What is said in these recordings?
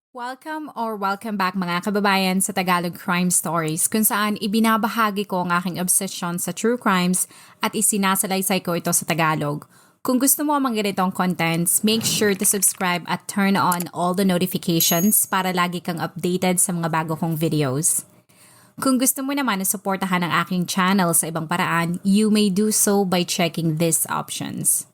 Welcome back mga kababayan sa Tagalog Crime Stories kung saan ibinabahagi ko ang aking obsession sa true crimes at isinasalaysay ko ito sa Tagalog. Kung gusto mo ang mga ganitong contents, make sure to subscribe at turn on all the notifications para lagi kang updated sa mga bago kong videos. Kung gusto mo naman na suportahan ang aking channel sa ibang paraan, you may do so by checking these options.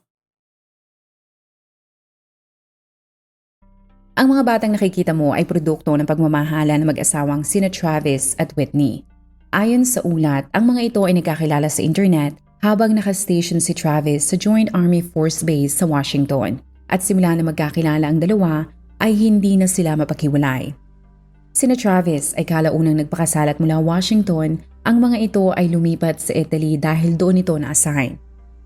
Ang mga batang nakikita mo ay produkto ng pagmamahala ng mag-asawang sina Travis at Whitney. Ayon sa ulat, ang mga ito ay nagkakilala sa internet habang nakastation si Travis sa Joint Army Force Base sa Washington. At simula na magkakilala ang dalawa ay hindi na sila mapaghiwalay. Sina Travis ay kalaunang nagpakasal at mula Washington, ang mga ito ay lumipat sa Italy dahil doon ito na-assign.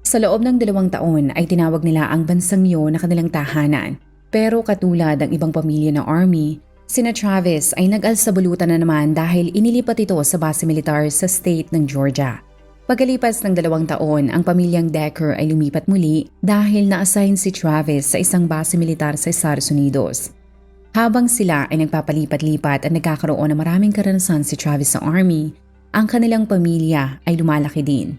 Sa loob ng 2 taon ay tinawag nila ang bansang yun na kanilang tahanan. Pero katulad ng ibang pamilya ng Army, sina Travis ay nag-alsabalutan na naman dahil inilipat ito sa base militar sa state ng Georgia. Pagkalipas ng 2 taon, ang pamilyang Decker ay lumipat muli dahil na-assign si Travis sa isang base militar sa Estados Unidos. Habang sila ay nagpapalipat-lipat at nagkakaroon ng maraming karanasan si Travis sa Army, ang kanilang pamilya ay lumalaki din.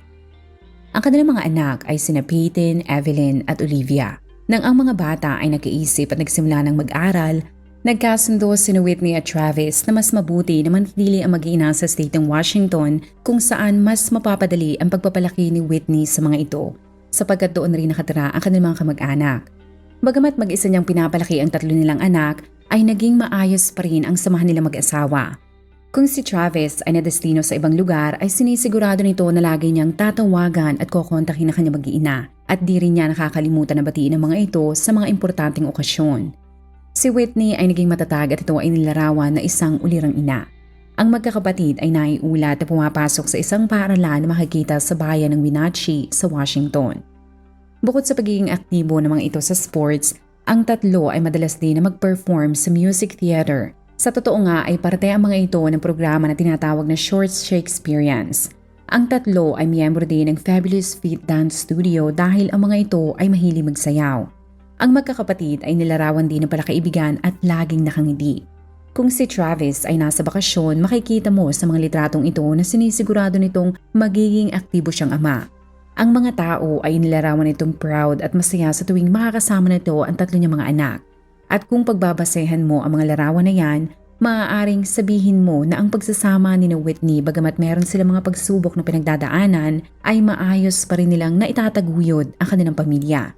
Ang kanilang mga anak ay sina Peyton, Evelyn at Olivia. Nang ang mga bata ay nag-iisip at nagsimula ng mag-aral, nagkasundo sina Whitney at Travis na mas mabuti na manatili ang mag-iina sa state ng Washington kung saan mas mapapadali ang pagpapalaki ni Whitney sa mga ito sapagkat doon rin nakatira ang kanilang mga kamag-anak. Bagamat mag-isa niyang pinapalaki ang 3 nilang anak, ay naging maayos pa rin ang samahan nila mag-asawa. Kung si Travis ay nadestino sa ibang lugar ay sinisigurado nito na lagi niyang tatawagan at kokontakin ang kanyang mag-iina at di rin niya nakakalimutan na batiin ang mga ito sa mga importanteng okasyon. Si Whitney ay naging matatag at ito ay nilarawan na isang ulirang ina. Ang magkakapatid ay naiulat na pumapasok sa isang paaralan na makikita sa bayan ng Wenatchee sa Washington. Bukod sa pagiging aktibo ng mga ito sa sports, ang 3 ay madalas din na mag-perform sa music theater. Sa totoo nga ay parte ang mga ito ng programa na tinatawag na Short Shakespeareans. Ang 3 ay miyembro din ng Fabulous Feet Dance Studio dahil ang mga ito ay mahilig magsayaw. Ang magkakapatid ay nilarawan din ng palakaibigan at laging nakangiti. Kung si Travis ay nasa bakasyon, makikita mo sa mga litratong ito na sinisigurado nitong magiging aktibo siyang ama. Ang mga tao ay nilarawan nitong proud at masaya sa tuwing makakasama nito ang 3 niyang mga anak. At kung pagbabasehan mo ang mga larawan na yan, maaaring sabihin mo na ang pagsasama ni Whitney bagamat meron silang mga pagsubok na pinagdadaanan ay maayos pa rin nilang naitataguyod ang kanilang pamilya.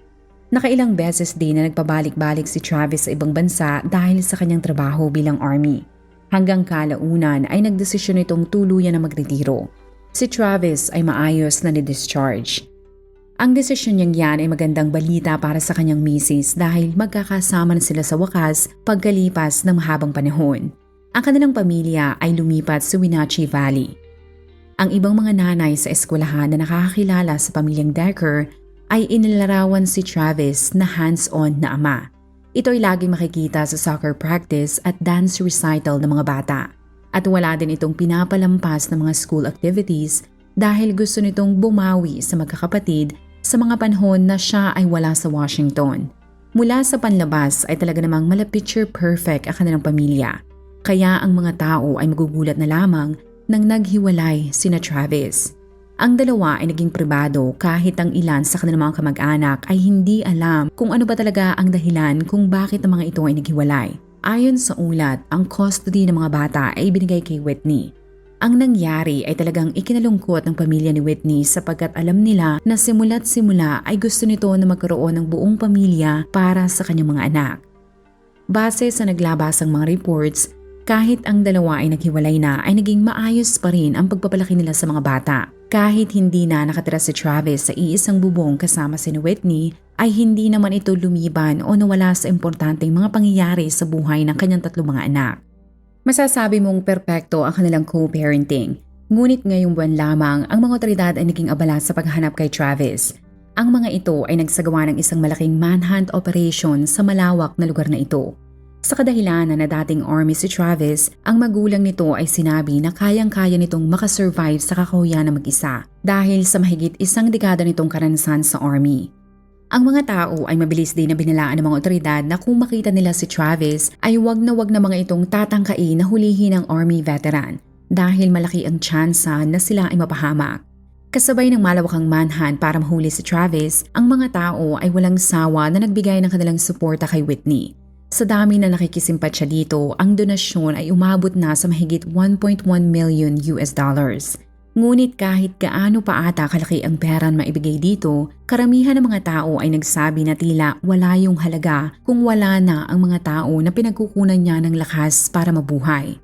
Nakailang beses din na nagpabalik-balik si Travis sa ibang bansa dahil sa kanyang trabaho bilang Army. Hanggang kalaunan ay nagdesisyon itong tuluyan na magretiro. Si Travis ay maayos na ni-discharge. Ang desisyon niyang yan ay magandang balita para sa kanyang misis dahil magkakasama na sila sa wakas pagkalipas ng mahabang panahon. Ang kanilang pamilya ay lumipat sa Wenatchee Valley. Ang ibang mga nanay sa eskwelahan na nakakakilala sa pamilyang Decker ay inilarawan si Travis na hands-on na ama. Ito ay laging makikita sa soccer practice at dance recital ng mga bata. At wala din itong pinapalampas ng mga school activities dahil gusto nitong bumawi sa magkakapatid sa mga panahon na siya ay wala sa Washington. Mula sa panlabas ay talaga namang mala-picture perfect ang kanilang pamilya. Kaya ang mga tao ay magugulat na lamang nang naghiwalay sina Travis. Ang dalawa ay naging pribado kahit ang ilan sa kanilang mga kamag-anak ay hindi alam kung ano ba talaga ang dahilan kung bakit ang mga ito ay naghiwalay. Ayon sa ulat, ang custody ng mga bata ay ibinigay kay Whitney. Ang nangyari ay talagang ikinalungkot ng pamilya ni Whitney sapagkat alam nila na simula't simula ay gusto nito na magkaroon ng buong pamilya para sa kanyang mga anak. Base sa naglabasang mga reports, kahit ang dalawa ay naghiwalay na ay naging maayos pa rin ang pagpapalaki nila sa mga bata. Kahit hindi na nakatira si Travis sa iisang bubong kasama si Whitney, ay hindi naman ito lumiban o nawala sa importanteng mga pangyayari sa buhay ng kanyang 3 mga anak. Masasabi mong perpekto ang kanilang co-parenting. Ngunit ngayong buwan lamang, ang mga otoridad ay naging abala sa paghahanap kay Travis. Ang mga ito ay nagsagawa ng isang malaking manhunt operation sa malawak na lugar na ito. Sa kadahilanan na dating Army si Travis, ang magulang nito ay sinabi na kayang-kaya nitong makasurvive sa kakahuyan na mag-isa dahil sa mahigit 1 dekada nitong karanasan sa Army. Ang mga tao ay mabilis din na binalaan ng mga otoridad na kung makita nila si Travis ay wag na mga itong tatangkain na hulihin ng Army veteran dahil malaki ang tsansa na sila ay mapahamak. Kasabay ng malawakang manhunt para mahuli si Travis, ang mga tao ay walang sawa na nagbigay ng kanilang suporta kay Whitney. Sa dami na nakikisimpatya dito, ang donasyon ay umabot na sa mahigit 1.1 million US dollars. Ngunit kahit gaano pa ata kalaki ang pera na maibigay dito, karamihan ng mga tao ay nagsabi na tila wala yung halaga kung wala na ang mga tao na pinagkukunan niya ng lakas para mabuhay.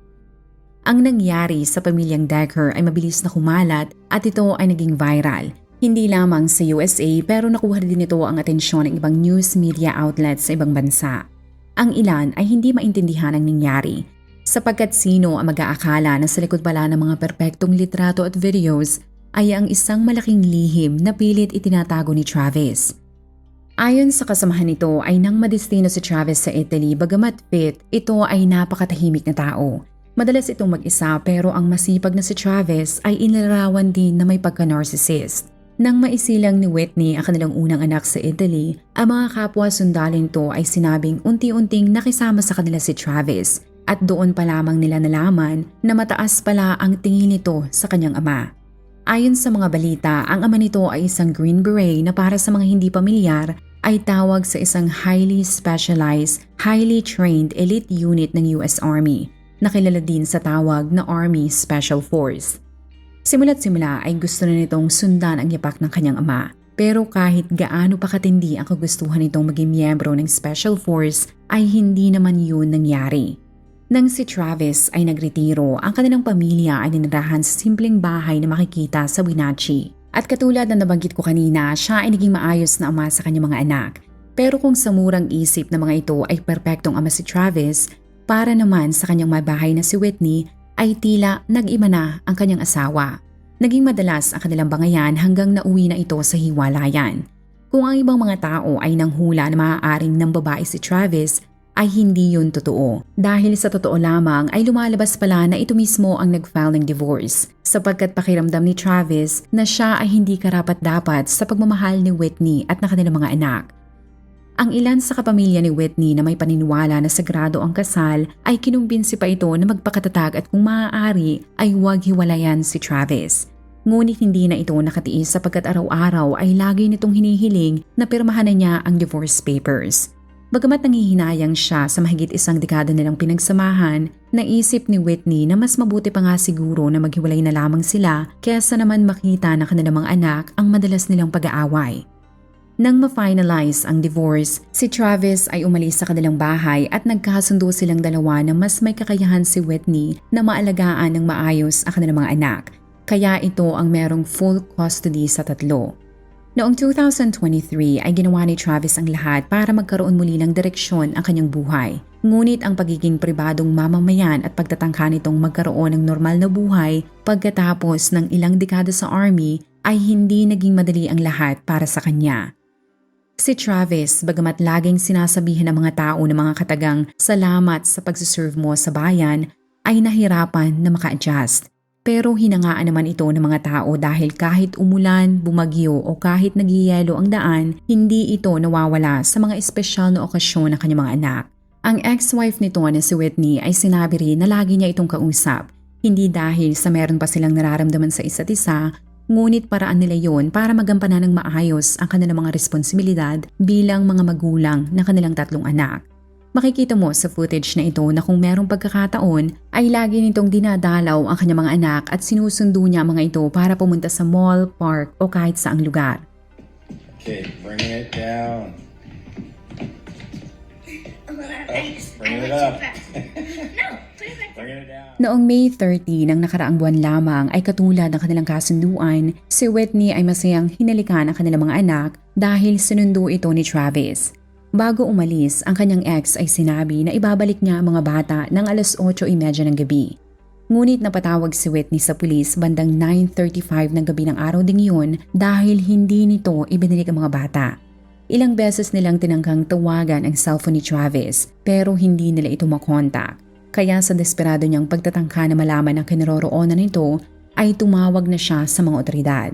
Ang nangyari sa pamilyang Decker ay mabilis na kumalat at ito ay naging viral. Hindi lamang sa USA pero nakuha din ito ang atensyon ng ibang news media outlets sa ibang bansa. Ang ilan ay hindi maintindihan ang nangyari. Sapagkat sino ang mag-aakala na sa likod pala ng mga perpektong litrato at videos ay ang isang malaking lihim na pilit itinatago ni Travis. Ayon sa kasamahan nito ay nang madestino si Travis sa Italy bagamat fit, ito ay napakatahimik na tao. Madalas itong mag-isa pero ang masipag na si Travis ay inilarawan din na may pagka-narcissist. Nang maisilang ni Whitney ang kanilang unang anak sa Italy, ang mga kapwa sundalin to ay sinabing unti-unting nakisama sa kanila si Travis. At doon pa lamang nila nalaman na mataas pala ang tingin nito sa kanyang ama. Ayon sa mga balita, ang ama nito ay isang Green Beret na para sa mga hindi pamilyar ay tawag sa isang highly specialized, highly trained elite unit ng US Army na kilala din sa tawag na Army Special Force. Simula't simula ay gusto na nitong sundan ang yapak ng kanyang ama. Pero kahit gaano pa katindi ang kagustuhan nitong maging miyembro ng Special Force ay hindi naman yun nangyari. Nang si Travis ay nagretiro, ang kanilang pamilya ay ninirahan sa simpleng bahay na makikita sa Wenatchee. At katulad na nabanggit ko kanina, siya ay naging maayos na ama sa kanyang mga anak. Pero kung sa murang isip na mga ito ay perpektong ama si Travis, para naman sa kanyang mabahay na si Whitney ay tila nag-iba na ang kanyang asawa. Naging madalas ang kanilang bangayan hanggang nauwi na ito sa hiwalayan. Kung ang ibang mga tao ay nanghula na maaaring ng babae si Travis, ay hindi yun totoo. Dahil sa totoo lamang ay lumalabas pala na ito mismo ang nag-file ng divorce sapagkat pakiramdam ni Travis na siya ay hindi karapat-dapat sa pagmamahal ni Whitney at na kanilang mga anak. Ang ilan sa kapamilya ni Whitney na may paniniwala na sagrado ang kasal ay kinumbinsi pa ito na magpakatatag at kung maaari ay huwag hiwalayan si Travis. Ngunit hindi na ito nakatiis sapagkat araw-araw ay lagi nitong hinihiling na pirmahan na niya ang divorce papers. Bagamat nangihinayang siya sa mahigit isang dekada nilang pinagsamahan, naisip ni Whitney na mas mabuti pa nga siguro na maghiwalay na lamang sila kaysa naman makita ng kanilang mga anak ang madalas nilang pag-aaway. Nang ma-finalize ang divorce, si Travis ay umalis sa kanilang bahay at nagkasundo silang dalawa na mas may kakayahan si Whitney na maalagaan ng maayos ang kanilang mga anak. Kaya ito ang merong full custody sa tatlo. Noong 2023 ay ginawa ni Travis ang lahat para magkaroon muli ng direksyon ang kanyang buhay. Ngunit ang pagiging pribadong mamamayan at pagtatangka nitong magkaroon ng normal na buhay pagkatapos ng ilang dekada sa Army ay hindi naging madali ang lahat para sa kanya. Si Travis, bagamat laging sinasabihan ng mga tao ng mga katagang salamat sa pagsiserve mo sa bayan, ay nahirapan na maka-adjust. Pero hinangaan naman ito ng mga tao dahil kahit umulan, bumagyo o kahit nagyayelo ang daan, hindi ito nawawala sa mga espesyal na okasyon ng kanyang mga anak. Ang ex-wife nito na si Whitney ay sinabi rin na lagi niya itong kausap. Hindi dahil sa meron pa silang nararamdaman sa isa't isa, ngunit paraan nila yon para magampanan ng maayos ang kanilang mga responsibilidad bilang mga magulang ng kanilang tatlong anak. Makikita mo sa footage na ito na kung merong pagkakataon ay lagi nitong dinadalaw ang kanyang mga anak at sinusundo niya mga ito para pumunta sa mall, park o kahit saang lugar. Okay, bringing it down. Bring it up. Bring it down. Noong May 30 ng nakaraang buwan lamang ay katulad ng kanilang kasunduan, si Whitney ay masayang hinalikan ang kanilang mga anak dahil sinundo ito ni Travis. Bago umalis, ang kanyang ex ay sinabi na ibabalik niya ang mga bata ng 8:30 ng gabi. Ngunit napatawag si Whitney sa pulis bandang 9:35 ng gabi ng araw ding yun dahil hindi nito ibinalik ang mga bata. Ilang beses nilang tinangkang tawagan ang cellphone ni Travis pero hindi nila ito makontak. Kaya sa desperado niyang pagtatangka na malaman ang kinaroroonan nito ay tumawag na siya sa mga otoridad.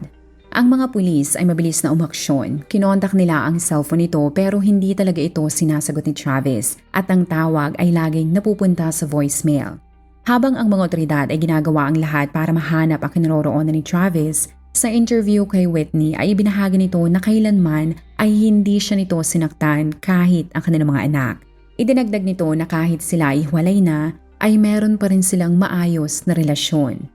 Ang mga pulis ay mabilis na umaksyon. Kinontak nila ang cellphone nito pero hindi talaga ito sinasagot ni Travis at ang tawag ay laging napupunta sa voicemail. Habang ang mga otoridad ay ginagawa ang lahat para mahanap ang kinaroroonan ni Travis, sa interview kay Whitney ay ibinahagi nito na kailanman ay hindi siya nito sinaktan kahit ang kanilang mga anak. Idinagdag nito na kahit sila ay hiwalay na, ay meron pa rin silang maayos na relasyon.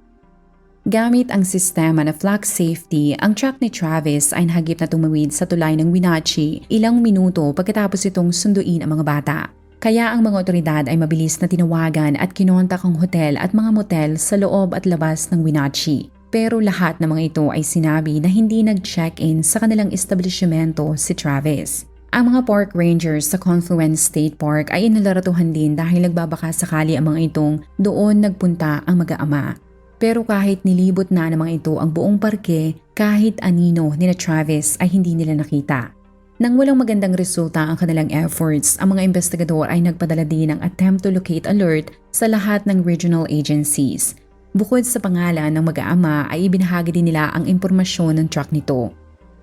Gamit ang sistema na flag safety, ang truck ni Travis ay nahagip na tumawid sa tulay ng Wenatchee ilang minuto pagkatapos itong sunduin ang mga bata. Kaya ang mga otoridad ay mabilis na tinawagan at kinontak ang hotel at mga motel sa loob at labas ng Wenatchee. Pero lahat ng mga ito ay sinabi na hindi nag-check-in sa kanilang establishmento si Travis. Ang mga park rangers sa Confluence State Park ay inalaratuhan din dahil nagbabaka sakali ang mga itong doon nagpunta ang mag-aama. Pero kahit nilibot na ng mga ito ang buong parke, kahit anino ni Travis ay hindi nila nakita. Nang walang magandang resulta ang kanilang efforts, ang mga investigador ay nagpadala din ng attempt to locate alert sa lahat ng regional agencies. Bukod sa pangalan ng mag-aama ay ibinahagi din nila ang impormasyon ng truck nito.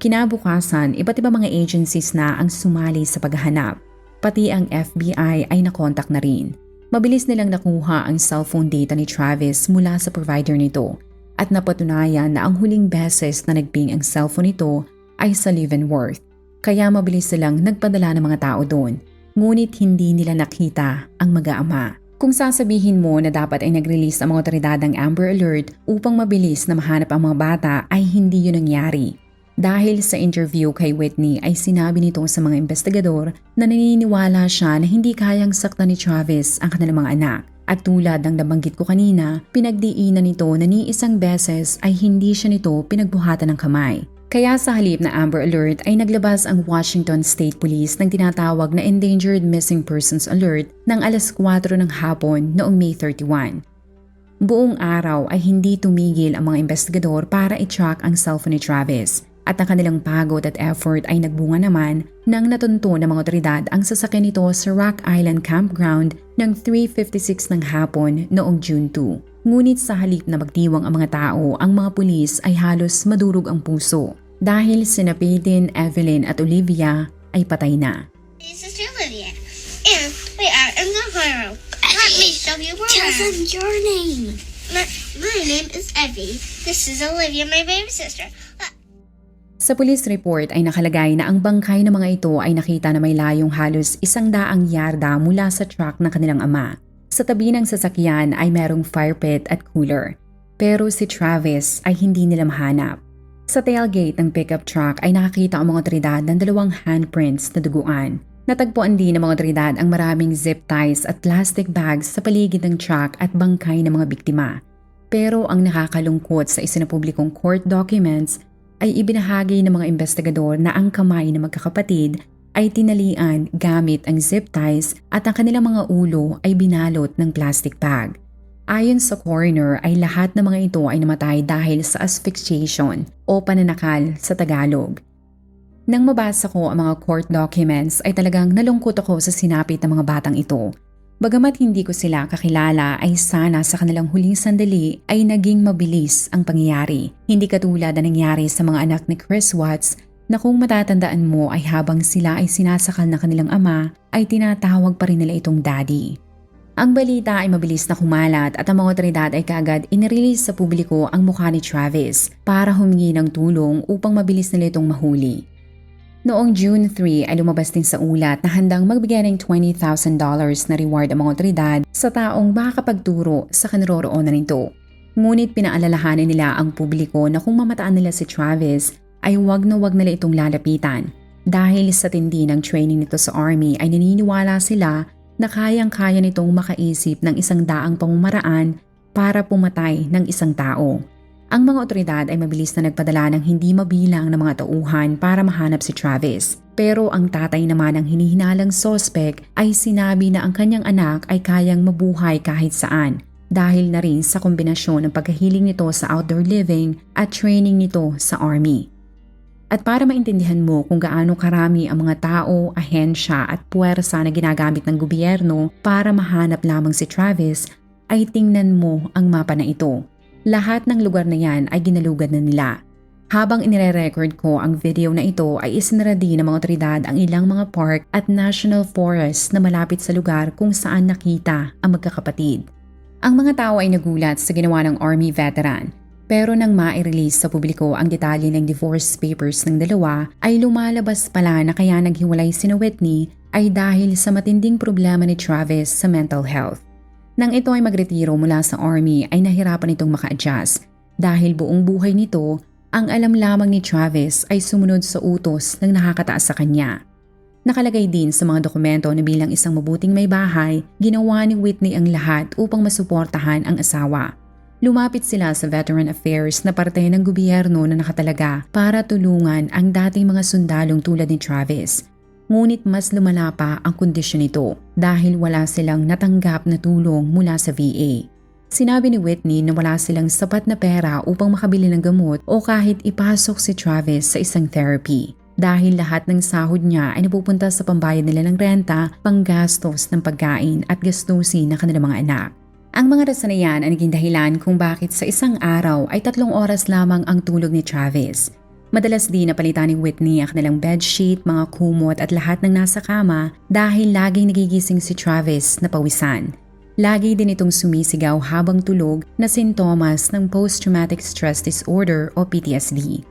Kinabukasan, iba't ibang mga agencies na ang sumali sa paghahanap. Pati ang FBI ay nakontak na rin. Mabilis nilang nakuha ang cellphone data ni Travis mula sa provider nito at napatunayan na ang huling beses na nagping ang cellphone nito ay sa Leavenworth. Kaya mabilis silang nagpadala ng mga tao doon, ngunit hindi nila nakita ang mag-aama. Kung sasabihin mo na dapat ay nag-release ang mga otoridad ng Amber Alert upang mabilis na mahanap ang mga bata ay hindi yun nangyari. Dahil sa interview kay Whitney ay sinabi nito sa mga investigador na naniniwala siya na hindi kayang saktan ni Travis ang kanilang mga anak. At tulad ng nabanggit ko kanina, pinagdiinan nito na ni isang beses ay hindi siya nito pinagbuhatan ng kamay. Kaya sa halip na Amber Alert ay naglabas ang Washington State Police ng tinatawag na Endangered Missing Persons Alert ng alas 4 ng hapon noong May 31. Buong araw ay hindi tumigil ang mga investigador para i-track ang cellphone ni Travis. At ang kanilang pagod at effort ay nagbunga naman nang natunto ng mga otoridad ang sasakyan nito sa Rock Island Campground ng 3:56 ng hapon noong June 2. Ngunit sa halip na magdiwang ang mga tao, ang mga pulis ay halos madurog ang puso dahil sina Peyton, Evelyn at Olivia ay patay na. Sister Olivia, and we are in the horror. Let me show you around. Tell them your name. My name is Evie. This is Olivia, my baby sister. Sa police report ay nakalagay na ang bangkay ng mga ito ay nakita na may layong halos 100 yarda mula sa truck ng kanilang ama. Sa tabi ng sasakyan ay merong fire pit at cooler. Pero si Travis ay hindi nila mahanap. Sa tailgate ng pickup truck ay nakakita ang mga otoridad ng 2 handprints na duguan. Natagpuan din ng mga otoridad ang maraming zip ties at plastic bags sa paligid ng truck at bangkay ng mga biktima. Pero ang nakakalungkot sa isinapublikong court documents ay ibinahagi ng mga investigador na ang kamay ng magkakapatid ay tinalian gamit ang zip ties at ang kanilang mga ulo ay binalot ng plastic bag. Ayon sa coroner ay lahat ng mga ito ay namatay dahil sa asphyxiation o pananakal sa Tagalog. Nang mabasa ko ang mga court documents ay talagang nalungkot ako sa sinapit ng mga batang ito. Bagamat hindi ko sila kakilala ay sana sa kanilang huling sandali ay naging mabilis ang pangyayari. Hindi katulad na nangyari sa mga anak ni Chris Watts na kung matatandaan mo ay habang sila ay sinasakal ng kanilang ama ay tinatawag pa rin nila itong daddy. Ang balita ay mabilis na kumalat at ang mga otoridad ay kaagad inirelease sa publiko ang mukha ni Travis para humingi ng tulong upang mabilis nila itong mahuli. Noong June 3 ay lumabas din sa ulat na handang magbigay ng $20,000 na reward ang mga otoridad sa taong makakapagturo sa kinaroroonan nito. Ngunit pinaalalahanan nila ang publiko na kung mamataan nila si Travis ay wag na nila itong lalapitan. Dahil sa tindi ng training nito sa Army ay naniniwala sila na kayang-kaya nitong makaisip ng 100 pamamaraan para pumatay ng isang tao. Ang mga otoridad ay mabilis na nagpadala ng hindi mabilang na mga tauhan para mahanap si Travis. Pero ang tatay naman ng hinihinalang sospek ay sinabi na ang kanyang anak ay kayang mabuhay kahit saan dahil na rin sa kombinasyon ng pagkahiling nito sa outdoor living at training nito sa Army. At para maintindihan mo kung gaano karami ang mga tao, ahensya at puwersa na ginagamit ng gobyerno para mahanap lamang si Travis, ay tingnan mo ang mapa na ito. Lahat ng lugar na yan ay ginalugad na nila. Habang inire-record ko ang video na ito ay isinara din ng mga otoridad ang ilang mga park at national forest na malapit sa lugar kung saan nakita ang magkakapatid. Ang mga tao ay nagulat sa ginawa ng Army veteran, pero nang ma-release sa publiko ang detalye ng divorce papers ng dalawa ay lumalabas pala na kaya naghiwalay sina Whitney ay dahil sa matinding problema ni Travis sa mental health. Nang ito ay magretiro mula sa Army ay nahirapan itong maka-adjust dahil buong buhay nito ang alam lamang ni Travis ay sumunod sa utos ng nakakataas sa kanya. Nakalagay din sa mga dokumento na bilang isang mabuting may bahay, ginawa ni Whitney ang lahat upang masuportahan ang asawa. Lumapit sila sa Veteran Affairs na parte ng gobyerno na nakatalaga para tulungan ang dating mga sundalong tulad ni Travis. Ngunit mas lumala pa ang kondisyon nito dahil wala silang natanggap na tulong mula sa VA. Sinabi ni Whitney na wala silang sapat na pera upang makabili ng gamot o kahit ipasok si Travis sa isang therapy dahil lahat ng sahod niya ay napupunta sa pambayad nila ng renta, panggastos ng pagkain at gastusin ng kanilang mga anak. Ang mga rason na yan ay naging dahilan kung bakit sa isang araw ay 3 oras lamang ang tulog ni Travis. Madalas din napalitan ni Whitney ang kanilang bedsheet, mga kumot at lahat ng nasa kama dahil laging nagigising si Travis na pawisan. Lagi din itong sumisigaw habang tulog na sintomas ng post-traumatic stress disorder o PTSD.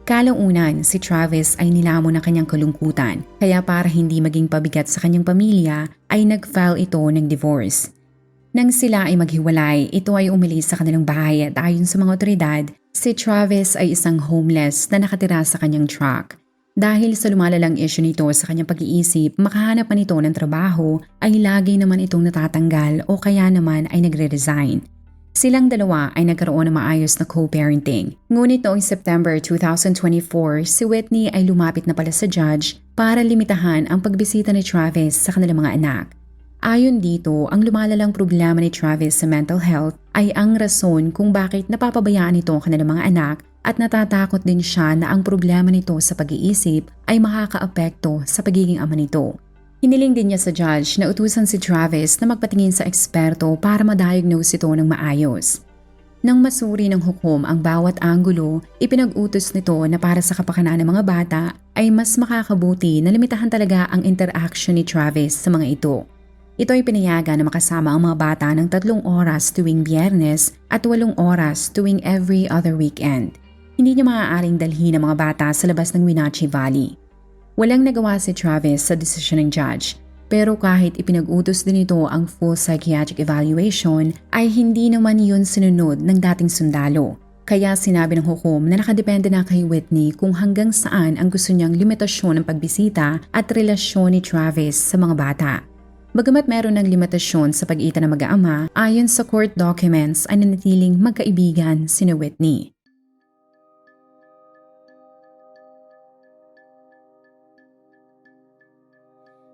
Kalaunan, si Travis ay nilamon ng kanyang kalungkutan kaya para hindi maging pabigat sa kanyang pamilya ay nag-file ito ng divorce. Nang sila ay maghiwalay, ito ay umalis sa kanilang bahay at ayon sa mga otoridad, si Travis ay isang homeless na nakatira sa kanyang truck. Dahil sa lumalalang issue nito sa kanyang pag-iisip, makahanap pa nito ng trabaho ay lagi naman itong natatanggal o kaya naman ay nagre-resign. Silang dalawa ay nagkaroon ng maayos na co-parenting. Ngunit noong September 2024, si Whitney ay lumapit na pala sa judge para limitahan ang pagbisita ni Travis sa kanilang mga anak. Ayon dito, ang lumalalang problema ni Travis sa mental health ay ang rason kung bakit napapabayaan ito ang kanilang mga anak at natatakot din siya na ang problema nito sa pag-iisip ay makakaapekto sa pagiging ama nito. Hiniling din niya sa judge na utusan si Travis na magpatingin sa eksperto para ma-diagnose ito ng maayos. Nang masuri ng hukom ang bawat anggulo, ipinag-utos nito na para sa kapakanan ng mga bata ay mas makakabuti na limitahan talaga ang interaction ni Travis sa mga ito. Ito ay pinayagan na makasama ang mga bata ng 3 oras tuwing Biyernes at 8 oras tuwing every other weekend. Hindi niya maaaring dalhin ang mga bata sa labas ng Wenatchee Valley. Walang nagawa si Travis sa desisyon ng judge, pero kahit ipinag-utos din ito ang full psychiatric evaluation ay hindi naman yun sinunod ng dating sundalo. Kaya sinabi ng hukom na nakadepende na kay Whitney kung hanggang saan ang gusto niyang limitasyon ng pagbisita at relasyon ni Travis sa mga bata. Bagamat meron ng limitasyon sa pag-iita ng mag-aama, ayon sa court documents ay nanatiling magkaibigan sina Whitney.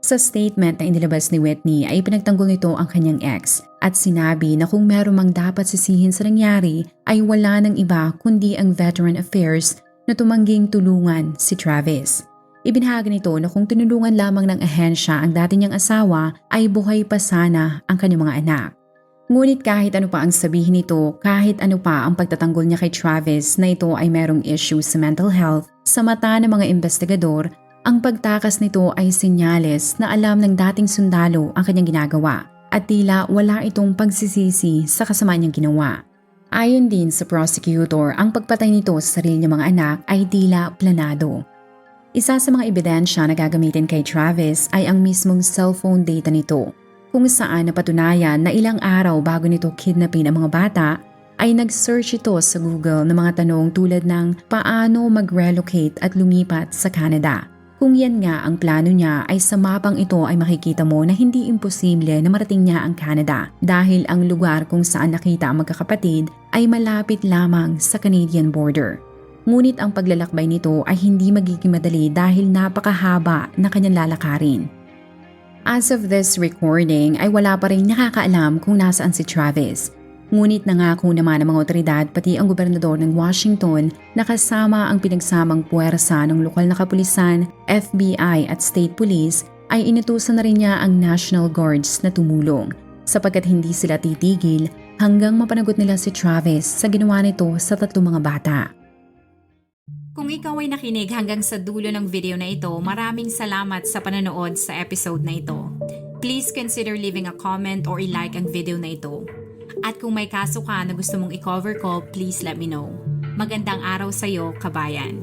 Sa statement na inilabas ni Whitney ay pinagtanggol nito ang kanyang ex at sinabi na kung meron mang dapat sisihin sa nangyari ay wala ng iba kundi ang Veteran Affairs na tumangging tulungan si Travis. Ibinahagi nito na kung tinulungan lamang ng ahensya ang dati niyang asawa ay buhay pa sana ang kanyang mga anak. Ngunit kahit ano pa ang sabihin nito, kahit ano pa ang pagtatanggol niya kay Travis na ito ay merong issues sa mental health, sa mata ng mga investigador, ang pagtakas nito ay senyales na alam ng dating sundalo ang kanyang ginagawa at tila wala itong pagsisisi sa kasamaan niyang ginawa. Ayon din sa prosecutor, ang pagpatay nito sa sarili niyang mga anak ay tila planado. Isa sa mga ebidensya na gagamitin kay Travis ay ang mismong cellphone data nito, kung saan napatunayan na ilang araw bago nito kidnapin ang mga bata ay nag-search ito sa Google ng mga tanong tulad ng paano mag-relocate at lumipat sa Canada. Kung yan nga ang plano niya ay sa mapang ito ay makikita mo na hindi imposible na marating niya ang Canada dahil ang lugar kung saan nakita ang magkakapatid ay malapit lamang sa Canadian border. Ngunit ang paglalakbay nito ay hindi magiging madali dahil napakahaba na kanyang lalakarin. As of this recording ay wala pa rin nakakaalam kung nasaan si Travis. Ngunit nangako naman ng mga otoridad pati ang gobernador ng Washington na kasama ang pinagsamang puwersa ng lokal na kapulisan, FBI at state police ay inutusan na rin niya ang National Guards na tumulong sapagkat hindi sila titigil hanggang mapanagot nila si Travis sa ginawa nito sa 3 mga bata. Kung ikaw ay nakinig hanggang sa dulo ng video na ito, maraming salamat sa panonood sa episode na ito. Please consider leaving a comment or i-like ang video na ito. At kung may kaso ka na gusto mong i-cover ko, please let me know. Magandang araw sa'yo, kabayan.